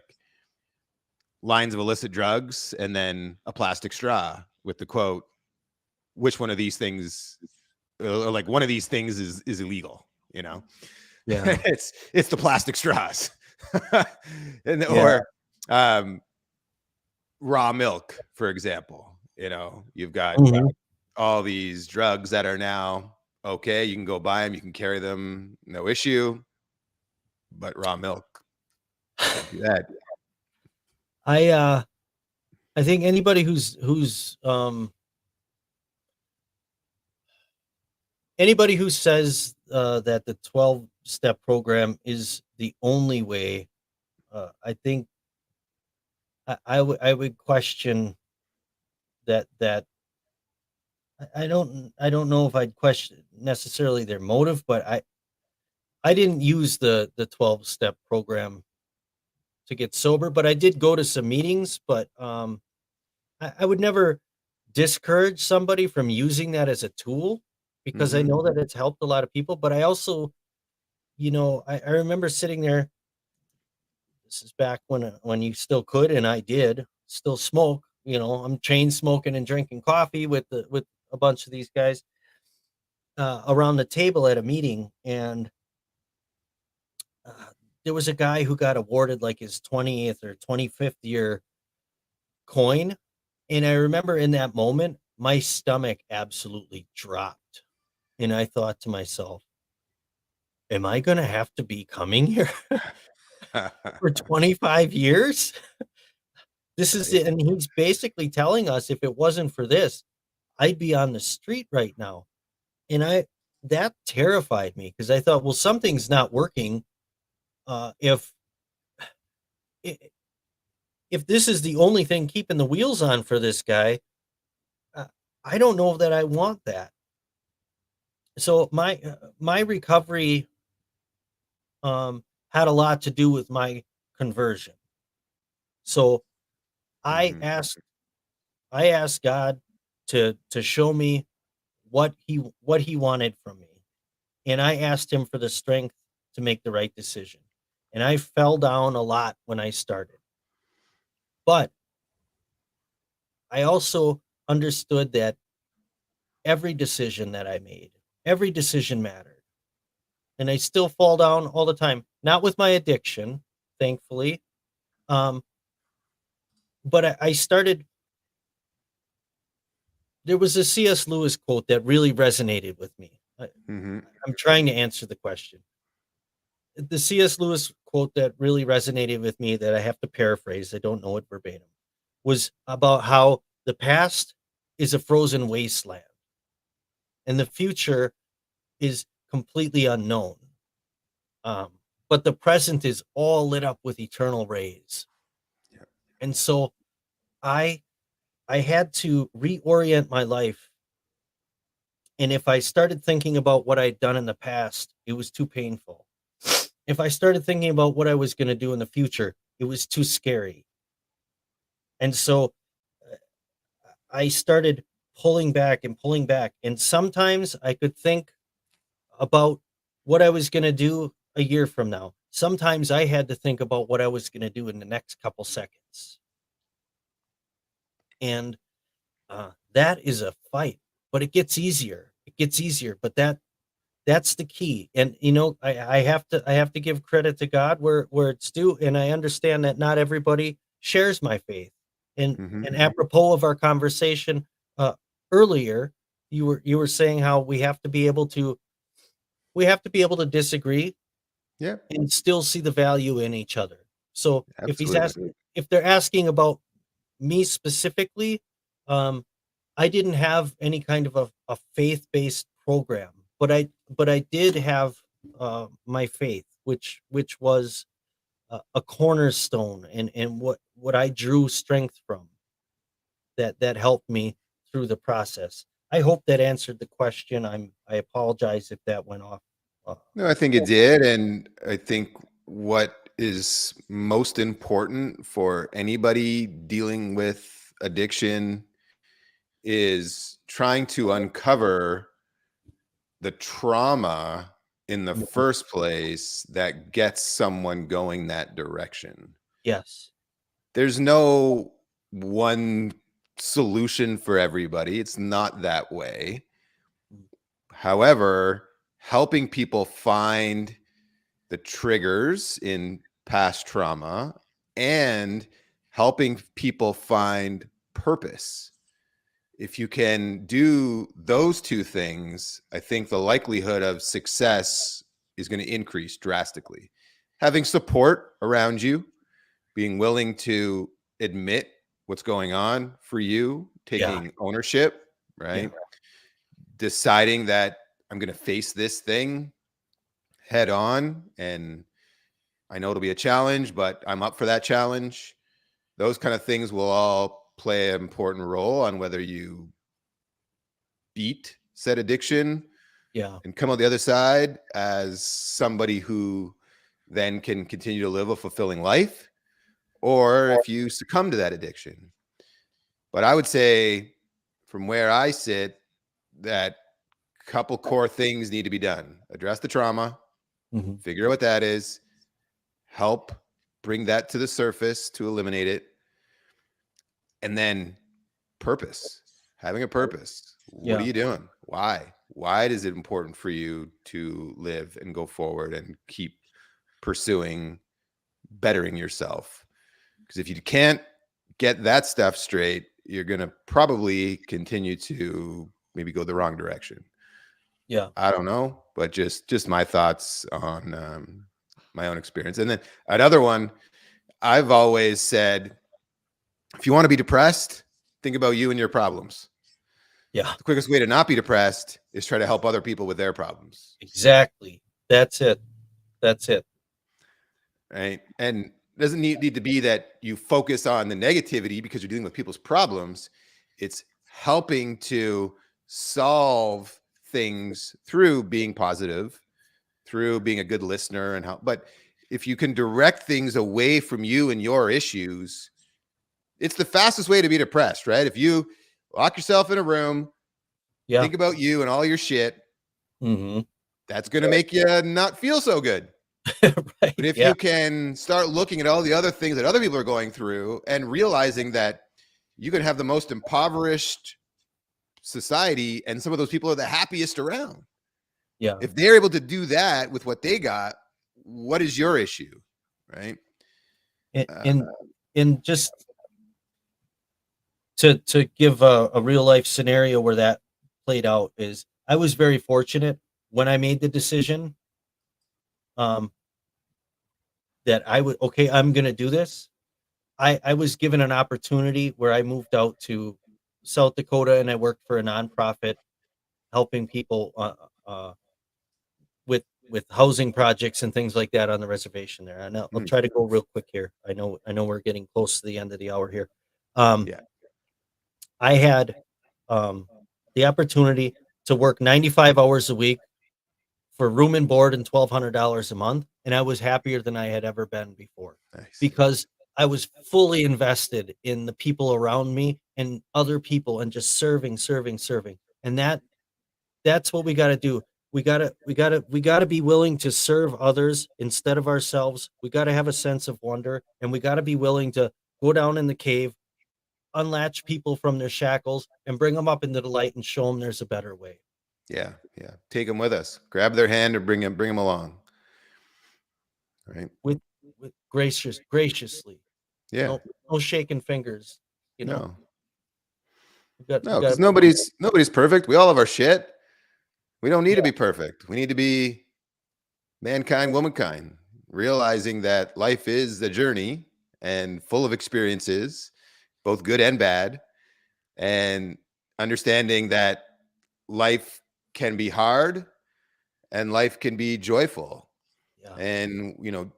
lines of illicit drugs and then a plastic straw with the quote, which one of these things, or like one of these things is illegal, you know? Yeah. it's the plastic straws. And or raw milk, for example. You know, you've got all these drugs that are now okay, you can go buy them, you can carry them, no issue. But raw milk, can't do that. I think anybody who's anybody who says that the 12-step program is the only way, I think I would question that I don't know if I'd question necessarily their motive, but I didn't use the 12-step program to get sober, but I did go to some meetings, but I would never discourage somebody from using that as a tool, because I know that it's helped a lot of people. But I also, you know, I remember sitting there. This is back when you still could, and I did still smoke. You know, I'm chain smoking and drinking coffee with a bunch of these guys around the table at a meeting, and there was a guy who got awarded like his 20th or 25th year coin. And I remember in that moment, my stomach absolutely dropped. And I thought to myself, am I going to have to be coming here for 25 years? This is it. And he's basically telling us, if it wasn't for this, I'd be on the street right now. And that terrified me, because I thought, well, something's not working. If this is the only thing keeping the wheels on for this guy, I don't know that I want that. So my recovery had a lot to do with my conversion. So I asked God to show me what he wanted from me, and I asked him for the strength to make the right decision. And I fell down a lot when I started. But I also understood that every decision that I made, every decision mattered. And I still fall down all the time, not with my addiction, thankfully. But I started, there was a C.S. Lewis quote that really resonated with me. I'm trying to answer the question. The C.S. Lewis quote that really resonated with me, that I have to paraphrase, I don't know it verbatim, was about how the past is a frozen wasteland and the future is completely unknown. But the present is all lit up with eternal rays. Yeah. And so I had to reorient my life. And if I started thinking about what I'd done in the past, it was too painful. If I started thinking about what I was going to do in the future, it was too scary. And so I started pulling back. And sometimes I could think about what I was going to do a year from now. Sometimes I had to think about what I was going to do in the next couple seconds. And that is a fight, but it gets easier. But that's the key. And, you know, I have to give credit to God where it's due. And I understand that not everybody shares my faith. And apropos of our conversation earlier, you were saying how we have to be able to disagree, and still see the value in each other. So if they're asking about me specifically, I didn't have any kind of a faith-based program, but I did have my faith, which was a cornerstone, and what I drew strength from, that helped me through the process. I hope that answered the question. I apologize if that went off. No, I think it did. And I think what is most important for anybody dealing with addiction is trying to uncover the trauma in the first place that gets someone going that direction. Yes. There's no one solution for everybody. It's not that way. However, helping people find the triggers in past trauma and helping people find purpose. If you can do those two things, I think the likelihood of success is going to increase drastically. Having support around you, being willing to admit what's going on for you, taking ownership, right? Deciding that I'm going to face this thing head on, and I know it'll be a challenge, but I'm up for that challenge. Those kind of things will all play an important role on whether you beat said addiction and come out the other side as somebody who then can continue to live a fulfilling life, or if you succumb to that addiction. But I would say, from where I sit, that couple core things need to be done. Address the trauma, figure out what that is, help bring that to the surface to eliminate it, and then purpose. Having a purpose. What are you doing? Why? Why is it important for you to live and go forward and keep pursuing bettering yourself? Because if you can't get that stuff straight, you're going to probably continue to maybe go the wrong direction. I don't know, but just my thoughts on my own experience. And then another one, I've always said, if you want to be depressed, think about you and your problems. The quickest way to not be depressed is try to help other people with their problems. Exactly. That's it. Right. And it doesn't need to be that you focus on the negativity because you're dealing with people's problems. It's helping to solve things through being positive, through being a good listener and help. But if you can direct things away from you and your issues, it's the fastest way to be depressed, right? If you lock yourself in a room, think about you and all your shit, that's going to make you not feel so good. But if you can start looking at all the other things that other people are going through and realizing that you can have the most impoverished society and some of those people are the happiest around. If they're able to do that with what they got, what is your issue? Right. And just to give a real life scenario where that played out is, I was very fortunate when I made the decision that I'm going to do this. I was given an opportunity where I moved out to South Dakota and I worked for a nonprofit helping people with housing projects and things like that on the reservation there. And I'll try to go real quick here. I know we're getting close to the end of the hour here. I had the opportunity to work 95 hours a week for room and board and $1,200 a month. And I was happier than I had ever been before because I was fully invested in the people around me and other people and just serving. And that's what we got to do. We got to be willing to serve others instead of ourselves. We got to have a sense of wonder, and we got to be willing to go down in the cave, unlatch people from their shackles and bring them up into the light and show them there's a better way. Yeah. Take them with us. Grab their hand and bring them along. Right. With graciously. Yeah. No shaking fingers. No, because nobody's perfect. We all have our shit. We don't need to be perfect. We need to be mankind, womankind, realizing that life is a journey and full of experiences, both good and bad, and understanding that life can be hard and life can be joyful. Yeah. and,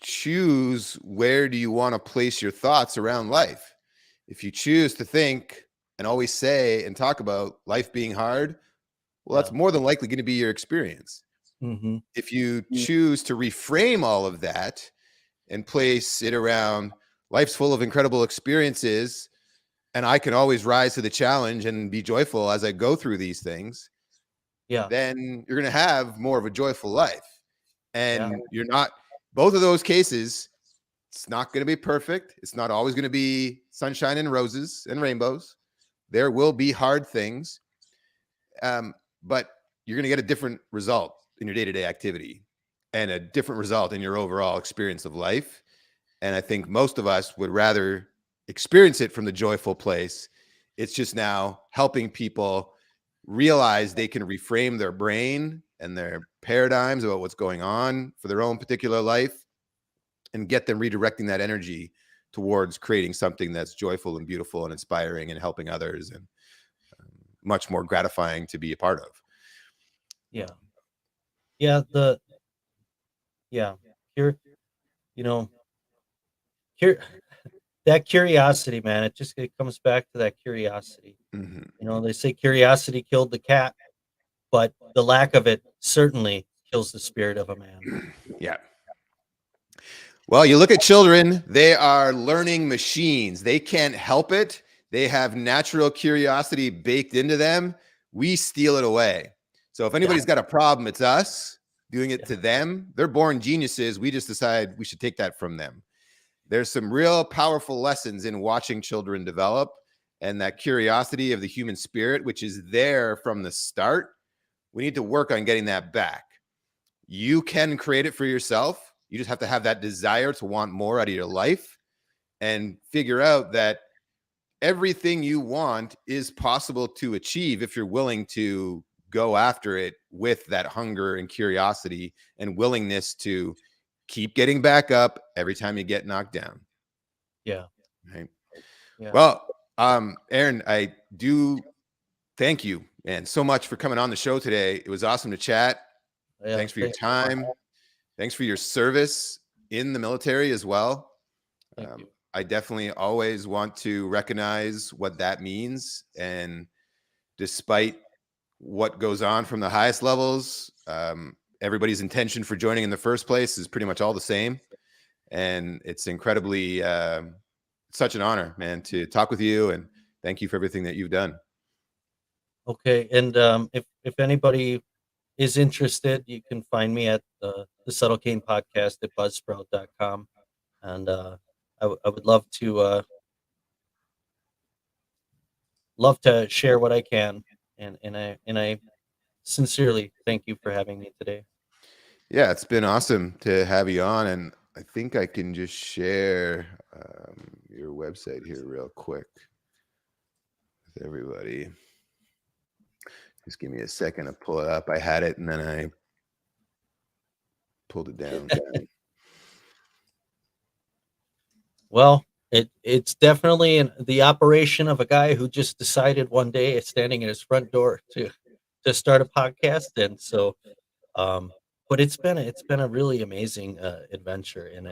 choose where do you want to place your thoughts around life. If you choose to think and always say and talk about life being hard, well, that's Yeah. more than likely going to be your experience. Mm-hmm. If you choose to reframe all of that and place it around life's full of incredible experiences, and I can always rise to the challenge and be joyful as I go through these things, Yeah. then you're going to have more of a joyful life. And Yeah. you're not, both of those cases, it's not going to be perfect. It's not always going to be sunshine and roses and rainbows. There will be hard things, but you're going to get a different result in your day-to-day activity and a different result in your overall experience of life. And I think most of us would rather experience it from the joyful place. It's just now helping people realize they can reframe their brain and their paradigms about what's going on for their own particular life and get them redirecting that energy towards creating something that's joyful and beautiful and inspiring and helping others, and much more gratifying to be a part of. Yeah. Yeah. Here, here, that curiosity, man, it comes back to that curiosity. Mm-hmm. They say curiosity killed the cat, but the lack of it certainly kills the spirit of a man. Yeah. Well, you look at children, they are learning machines. They can't help it. They have natural curiosity baked into them. We steal it away. So if anybody's got a problem, it's us doing it to them. They're born geniuses. We just decide we should take that from them. There's some real powerful lessons in watching children develop, and that curiosity of the human spirit, which is there from the start. We need to work on getting that back. You can create it for yourself. You just have to have that desire to want more out of your life and figure out that everything you want is possible to achieve if you're willing to go after it with that hunger and curiosity and willingness to keep getting back up every time you get knocked down. Yeah. Right. Yeah. Well, Aaron, I do thank you, man, so much for coming on the show today. It was awesome to chat. Yeah, thanks for your time. Thanks for your service in the military as well. Thank you. I definitely always want to recognize what that means. And despite what goes on from the highest levels, everybody's intention for joining in the first place is pretty much all the same. And it's incredibly, such an honor, man, to talk with you. And thank you for everything that you've done. Okay. And if anybody is interested, you can find me at the Subtle Cain podcast at buzzsprout.com. And I would love to share what I can. And I sincerely thank you for having me today. Yeah, it's been awesome to have you on. And I think I can just share your website here real quick with everybody. Just give me a second to pull it up. I had it and then I pulled it down. Well, it's definitely the operation of a guy who just decided one day, standing at his front door, to start a podcast. And so, but it's been a really amazing adventure, and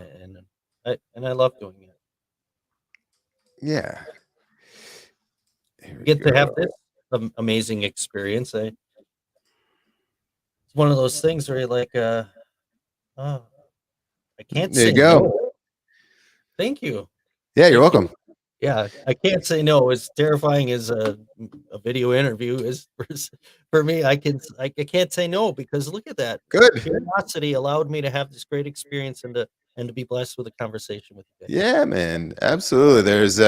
I love doing it. Yeah. Get to have this amazing experience. It's one of those things where you're like, oh, I can't There say you go. no. Thank you. Yeah, you're welcome. Yeah, I can't say no. As terrifying as a video interview is for me, I can't say no, because look at that. Good. Curiosity allowed me to have this great experience and to be blessed with a conversation with you guys. Yeah, man. Absolutely. There's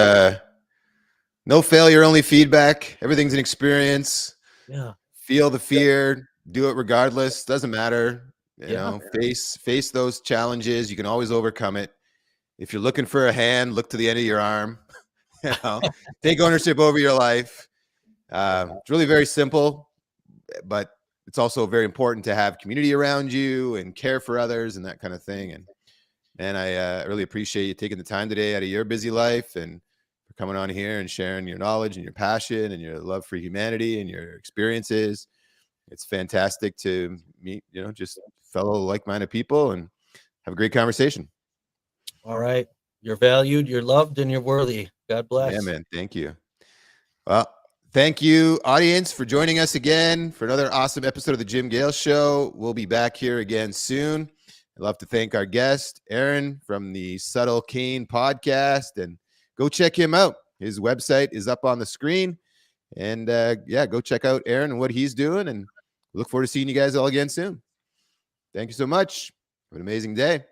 no failure, only feedback. Everything's an experience. Yeah. Feel the fear, do it regardless. Doesn't matter. You know, face those challenges. You can always overcome it. If you're looking for a hand, look to the end of your arm. You know, take ownership over your life. It's really very simple, but it's also very important to have community around you and care for others and that kind of thing. And man, I really appreciate you taking the time today out of your busy life and for coming on here and sharing your knowledge and your passion and your love for humanity and your experiences. It's fantastic to meet, just fellow like-minded people and have a great conversation. All right. You're valued, you're loved, and you're worthy. God bless. Yeah, man. Thank you. Well, thank you, audience, for joining us again for another awesome episode of the Jim Gale Show. We'll be back here again soon. I'd love to thank our guest, Aaron, from the Subtle Cain podcast, and go check him out. His website is up on the screen. And go check out Aaron and what he's doing. And look forward to seeing you guys all again soon. Thank you so much. Have an amazing day.